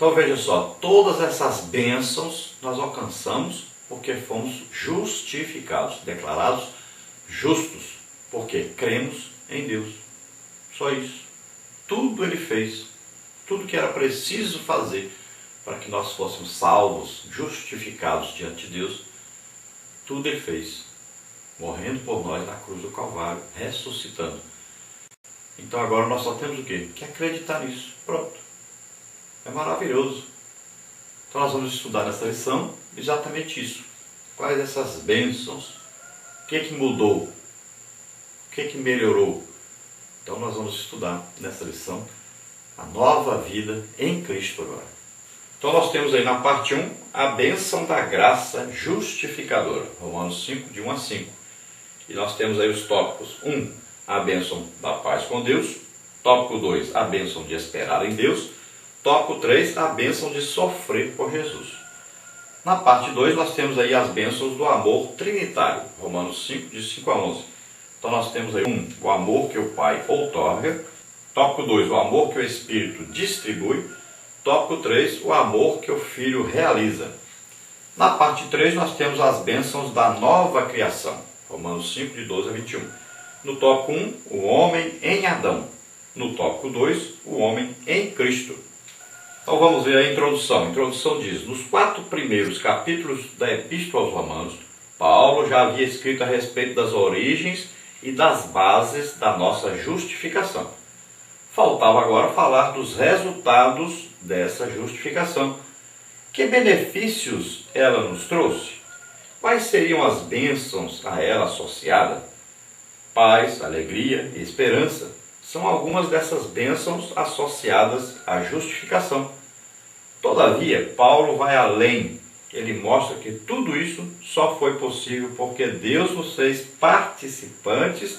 Então veja só, todas essas bênçãos nós alcançamos porque fomos justificados, declarados justos, porque cremos em Deus. Só isso. Tudo Ele fez, tudo que era preciso fazer para que nós fôssemos salvos, justificados diante de Deus, tudo Ele fez, morrendo por nós na cruz do Calvário, ressuscitando. Então agora nós só temos o quê? Que acreditar nisso. Pronto. É maravilhoso. Então nós vamos estudar nessa lição exatamente isso. Quais essas bênçãos? O que mudou? O que melhorou? Então nós vamos estudar nessa lição a nova vida em Cristo agora. Então nós temos aí na parte 1 a bênção da graça justificadora. Romanos 5, de 1 a 5. E nós temos aí os tópicos. 1, a bênção da paz com Deus. Tópico 2, a bênção de esperar em Deus. Tópico 3, a bênção de sofrer por Jesus. Na parte 2 nós temos aí as bênçãos do amor trinitário. Romanos 5, de 5 a 11. Então nós temos aí 1, o amor que o Pai outorga. Tópico 2, o amor que o Espírito distribui. Tópico 3, o amor que o Filho realiza. Na parte 3 nós temos as bênçãos da nova criação. Romanos 5, de 12 a 21. No tópico 1, o homem em Adão. No tópico 2, o homem em Cristo. Então vamos ver a introdução. A introdução diz: nos 4 primeiros capítulos da Epístola aos Romanos, Paulo já havia escrito a respeito das origens e das bases da nossa justificação. Faltava agora falar dos resultados dessa justificação. Que benefícios ela nos trouxe? Quais seriam as bênçãos a ela associadas? Paz, alegria e esperança são algumas dessas bênçãos associadas à justificação. Todavia, Paulo vai além. Ele mostra que tudo isso só foi possível porque Deus nos fez participantes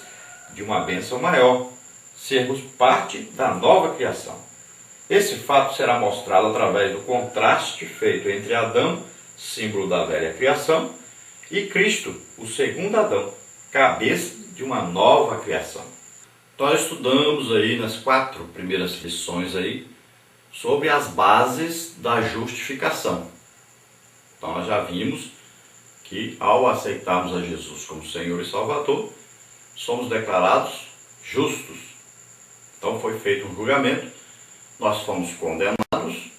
de uma bênção maior, sermos parte da nova criação. Esse fato será mostrado através do contraste feito entre Adão, símbolo da velha criação, e Cristo, o segundo Adão, cabeça de uma nova criação. Então nós estudamos aí nas 4 primeiras lições aí sobre as bases da justificação. Então nós já vimos que ao aceitarmos a Jesus como Senhor e Salvador, somos declarados justos. Então foi feito um julgamento, nós fomos condenados,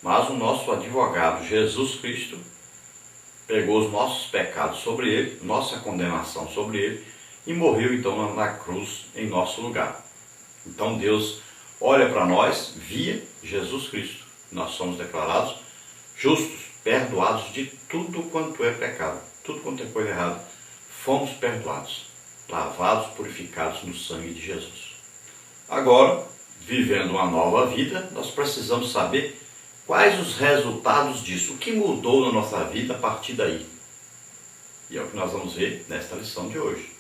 mas o nosso advogado Jesus Cristo pegou os nossos pecados sobre ele, nossa condenação sobre ele, e morreu então na cruz em nosso lugar. Então Deus olha para nós via Jesus Cristo. Nós somos declarados justos, perdoados de tudo quanto é pecado, tudo quanto é coisa errada. Fomos perdoados, lavados, purificados no sangue de Jesus. Agora, vivendo uma nova vida, nós precisamos saber quais os resultados disso, o que mudou na nossa vida a partir daí. E é o que nós vamos ver nesta lição de hoje.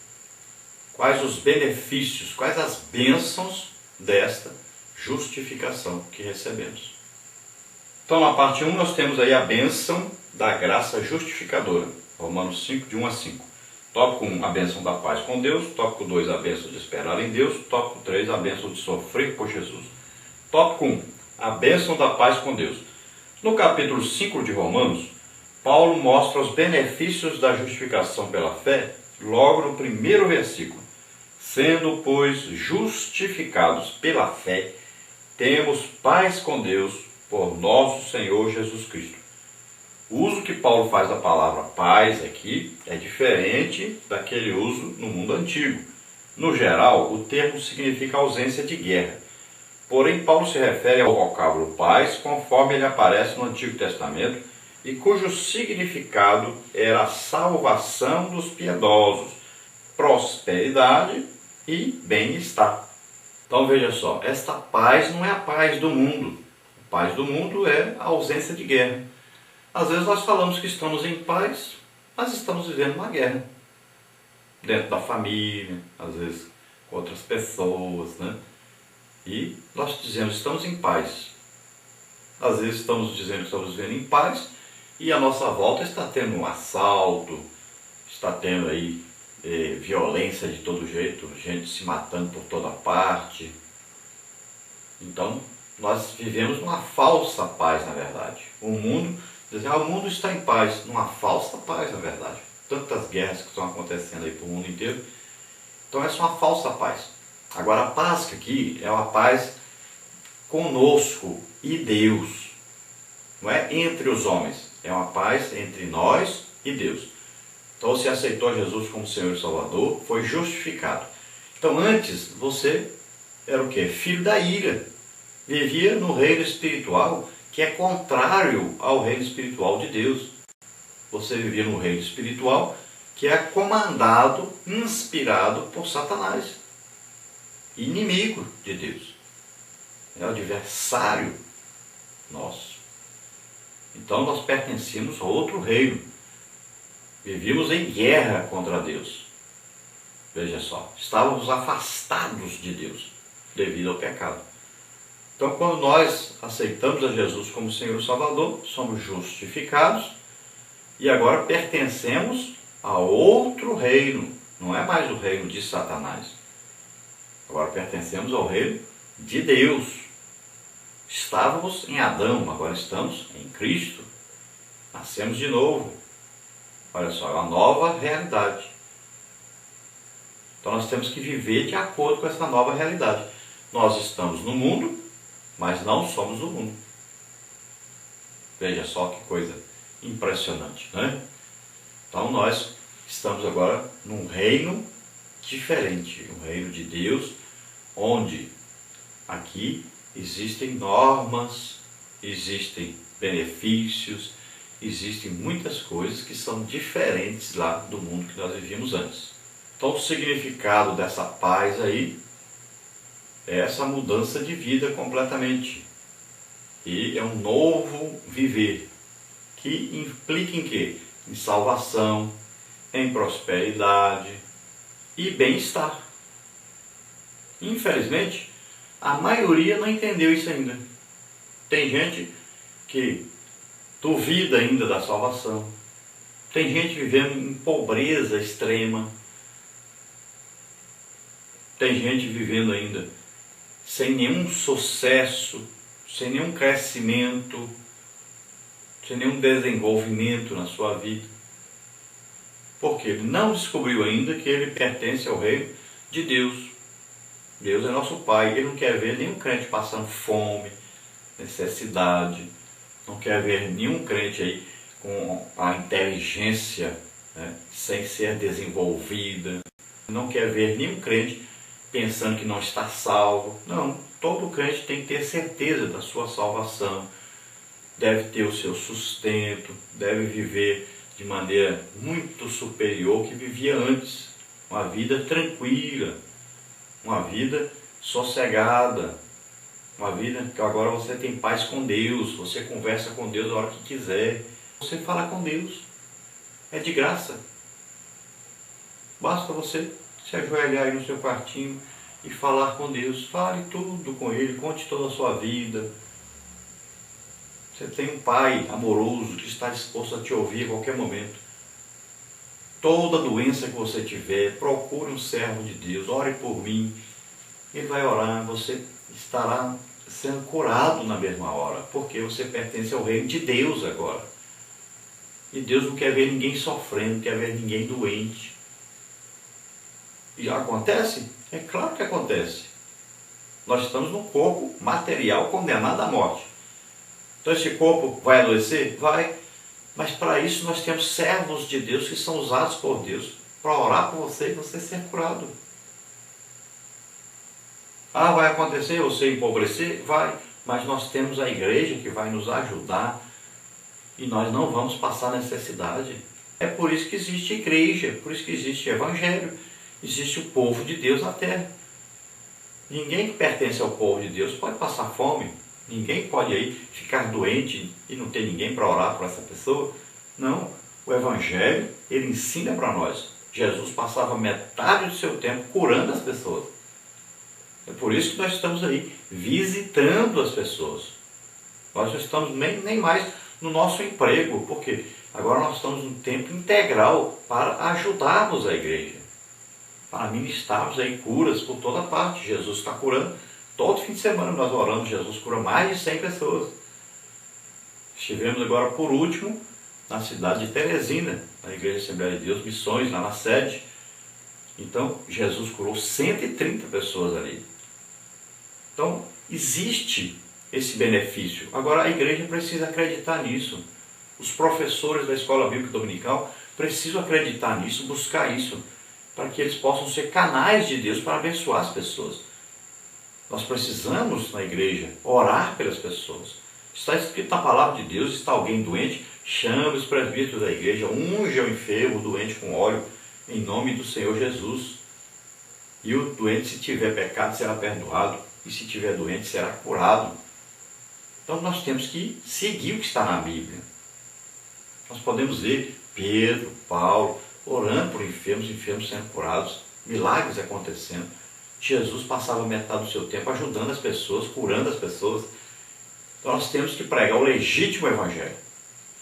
Quais os benefícios, quais as bênçãos desta justificação que recebemos. Então na parte 1 nós temos aí a bênção da graça justificadora. Romanos 5, de 1 a 5. Tópico 1, a bênção da paz com Deus. Tópico 2, a bênção de esperar em Deus. Tópico 3, a bênção de sofrer por Jesus. Tópico 1, a bênção da paz com Deus. No capítulo 5 de Romanos, Paulo mostra os benefícios da justificação pela fé logo no primeiro versículo. Sendo, pois, justificados pela fé, temos paz com Deus por nosso Senhor Jesus Cristo. O uso que Paulo faz da palavra paz aqui é diferente daquele uso no mundo antigo. No geral, o termo significa ausência de guerra. Porém, Paulo se refere ao vocábulo paz conforme ele aparece no Antigo Testamento e cujo significado era a salvação dos piedosos, prosperidade e bem-estar. Então veja só, esta paz não é a paz do mundo. A paz do mundo é a ausência de guerra. Às vezes nós falamos que estamos em paz, mas estamos vivendo uma guerra. Dentro da família, às vezes com outras pessoas, né? E nós dizemos que estamos em paz. Às vezes estamos dizendo que estamos vivendo em paz e à nossa volta está tendo um assalto, está tendo aí violência de todo jeito, gente se matando por toda parte. Então, Nós vivemos numa falsa paz, na verdade. O mundo, o mundo está em paz, numa falsa paz, na verdade. Tantas guerras que estão acontecendo aí para o mundo inteiro. Então essa é uma falsa paz. Agora a paz aqui é uma paz conosco e Deus. Não é entre os homens, é uma paz entre nós e Deus. Então você aceitou Jesus como Senhor e Salvador, foi justificado. Então antes você era o quê? Filho da ira. Vivia no reino espiritual que é contrário ao reino espiritual de Deus. Você vivia no reino espiritual que é comandado, inspirado por Satanás, inimigo de Deus, é o adversário nosso. Então nós pertencíamos a outro reino, vivíamos em guerra contra Deus. Veja só, estávamos afastados de Deus devido ao pecado. Então quando nós aceitamos a Jesus como Senhor e Salvador, somos justificados e agora pertencemos a outro reino, não é mais o reino de Satanás. Agora pertencemos ao reino de Deus. Estávamos em Adão, agora estamos em Cristo. Nascemos de novo. Olha só, é uma nova realidade. Então nós temos que viver de acordo com essa nova realidade. Nós estamos no mundo, mas não somos do mundo. Veja só que coisa impressionante, né? Então nós estamos agora num reino diferente, um reino de Deus, onde aqui existem normas, existem benefícios, existem muitas coisas que são diferentes lá do mundo que nós vivíamos antes. Então o significado dessa paz aí é essa mudança de vida completamente. E é um novo viver, que implica em quê? Em salvação, em prosperidade e bem-estar. Infelizmente, a maioria não entendeu isso ainda. Tem gente que duvida ainda da salvação. Tem gente vivendo em pobreza extrema. Tem gente vivendo ainda sem nenhum sucesso, sem nenhum crescimento, sem nenhum desenvolvimento na sua vida. Porque ele não descobriu ainda que ele pertence ao reino de Deus. Deus é nosso Pai. Ele não quer ver nenhum crente passando fome, necessidade. Não quer ver nenhum crente aí com a inteligência, né, sem ser desenvolvida. Não quer ver nenhum crente pensando que não está salvo. Não, todo crente tem que ter certeza da sua salvação. Deve ter o seu sustento, deve viver de maneira muito superior que vivia antes. Uma vida tranquila, uma vida sossegada, uma vida que agora você tem paz com Deus, você conversa com Deus a hora que quiser, você fala com Deus, é de graça. Basta você se ajoelhar aí no seu quartinho e falar com Deus, fale tudo com Ele, conte toda a sua vida. Você tem um Pai amoroso que está disposto a te ouvir a qualquer momento. Toda doença que você tiver, procure um servo de Deus, ore por mim. Ele vai orar, você estará sendo curado na mesma hora, porque você pertence ao reino de Deus agora. E Deus não quer ver ninguém sofrendo, não quer ver ninguém doente. E acontece? É claro que acontece. Nós estamos num corpo material condenado à morte. Então esse corpo vai adoecer? Vai. Mas para isso nós temos servos de Deus que são usados por Deus para orar por você e você ser curado. Ah, vai acontecer você empobrecer? Vai. Mas nós temos a igreja que vai nos ajudar e nós não vamos passar necessidade. É por isso que existe igreja, por isso que existe evangelho, existe o povo de Deus na terra. Ninguém que pertence ao povo de Deus pode passar fome. Ninguém pode aí ficar doente e não ter ninguém para orar por essa pessoa. Não, o Evangelho, ele ensina para nós. Jesus passava metade do seu tempo curando as pessoas. É por isso que nós estamos aí visitando as pessoas. Nós não estamos nem mais no nosso emprego, porque agora nós estamos num tempo integral para ajudarmos a igreja, para ministrarmos aí curas por toda parte. Jesus está curando Todo fim de semana nós oramos, Jesus cura mais de 100 pessoas. Estivemos agora, por último, na cidade de Teresina, na Igreja Assembleia de Deus, Missões, lá na sede. Então, Jesus curou 130 pessoas ali. Então, existe esse benefício. Agora, a igreja precisa acreditar nisso. Os professores da Escola Bíblica Dominical precisam acreditar nisso, buscar isso, para que eles possam ser canais de Deus para abençoar as pessoas. Nós precisamos, na igreja, orar pelas pessoas. Está escrito na palavra de Deus, está alguém doente, chame os presbíteros da igreja, unja o enfermo, o doente com óleo, em nome do Senhor Jesus. E o doente, se tiver pecado, será perdoado, e se tiver doente, será curado. Então nós temos que seguir o que está na Bíblia. Nós podemos ver Pedro, Paulo, orando por enfermos sendo curados, milagres acontecendo. Jesus passava metade do seu tempo ajudando as pessoas, curando as pessoas. Então nós temos que pregar o legítimo evangelho.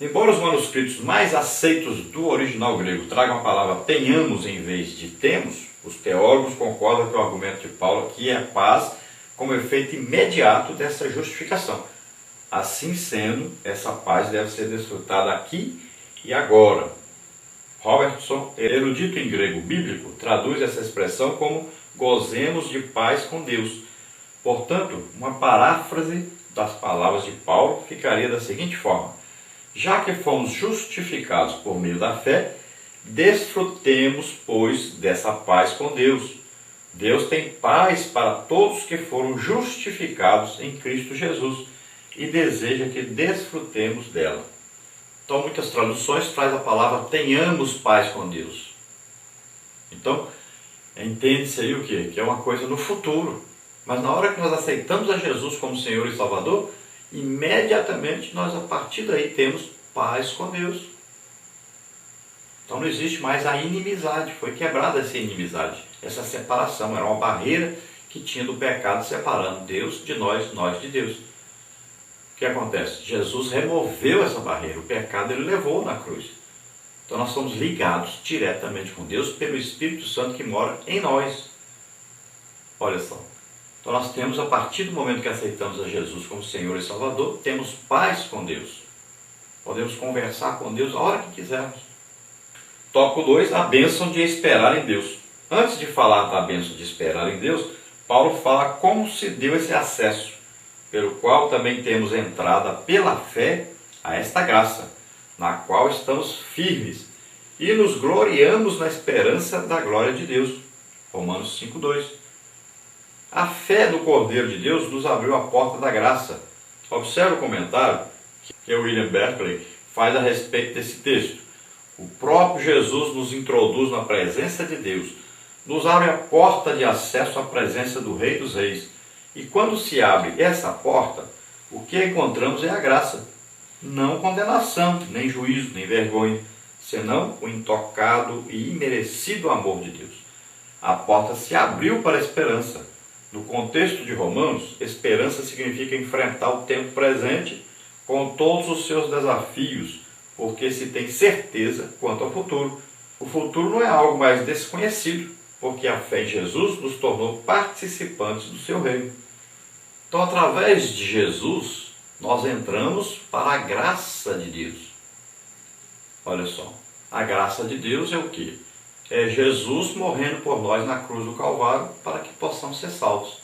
Embora os manuscritos mais aceitos do original grego tragam a palavra tenhamos em vez de temos, os teólogos concordam com o argumento de Paulo que é paz como efeito imediato dessa justificação. Assim sendo, essa paz deve ser desfrutada aqui e agora. Robertson, erudito em grego bíblico, traduz essa expressão como gozemos de paz com Deus. Portanto, uma paráfrase das palavras de Paulo ficaria da seguinte forma: já que fomos justificados por meio da fé, desfrutemos, pois, dessa paz com Deus. Deus tem paz para todos que foram justificados em Cristo Jesus e deseja que desfrutemos dela. Então, muitas traduções trazem a palavra tenhamos paz com Deus. Então, entende-se aí o quê? Que é uma coisa no futuro. Mas na hora que nós aceitamos a Jesus como Senhor e Salvador, imediatamente nós, a partir daí, temos paz com Deus. Então não existe mais a inimizade, foi quebrada essa inimizade, essa separação, era uma barreira que tinha do pecado separando Deus de nós, nós de Deus. O que acontece? Jesus removeu essa barreira, o pecado ele levou na cruz. Então nós somos ligados diretamente com Deus pelo Espírito Santo que mora em nós. Olha só. Então nós temos, a partir do momento que aceitamos a Jesus como Senhor e Salvador, temos paz com Deus. Podemos conversar com Deus a hora que quisermos. Tópico 2, a bênção de esperar em Deus. Antes de falar da bênção de esperar em Deus, Paulo fala como se deu esse acesso, pelo qual também temos entrada pela fé a esta graça, na qual estamos firmes e nos gloriamos na esperança da glória de Deus. Romanos 5:2. A fé do Cordeiro de Deus nos abriu a porta da graça. Observe o comentário que o William Berkeley faz a respeito desse texto. O próprio Jesus nos introduz na presença de Deus, nos abre a porta de acesso à presença do Rei dos Reis. E quando se abre essa porta, o que encontramos é a graça. Não condenação, nem juízo, nem vergonha, senão o intocado e imerecido amor de Deus. A porta se abriu para a esperança. No contexto de Romanos, esperança significa enfrentar o tempo presente com todos os seus desafios, porque se tem certeza quanto ao futuro. O futuro não é algo mais desconhecido, porque a fé em Jesus nos tornou participantes do seu reino. Então, através de Jesus, nós entramos para a graça de Deus. Olha só, a graça de Deus é o quê? É Jesus morrendo por nós na cruz do Calvário para que possamos ser salvos.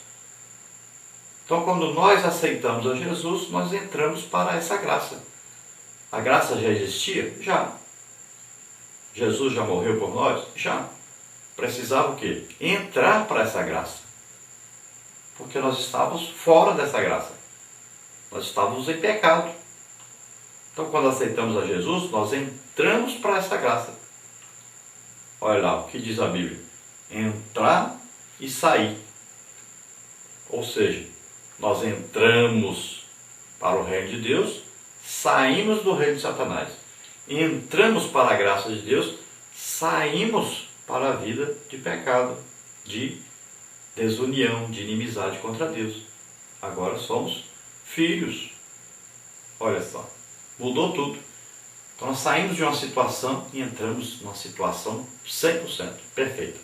Então, quando nós aceitamos a Jesus, nós entramos para essa graça. A graça já existia? Já. Jesus já morreu por nós? Já. Precisava o quê? Entrar para essa graça. Porque nós estávamos fora dessa graça. Nós estávamos em pecado. Então, quando aceitamos a Jesus, nós entramos para essa graça. Olha lá o que diz a Bíblia. Entrar e sair. Ou seja, nós entramos para o reino de Deus, saímos do reino de Satanás. Entramos para a graça de Deus, saímos para a vida de pecado, de desunião, de inimizade contra Deus. Agora somos filhos. Olha só, mudou tudo. Então nós saímos de uma situação e entramos numa situação 100% perfeita.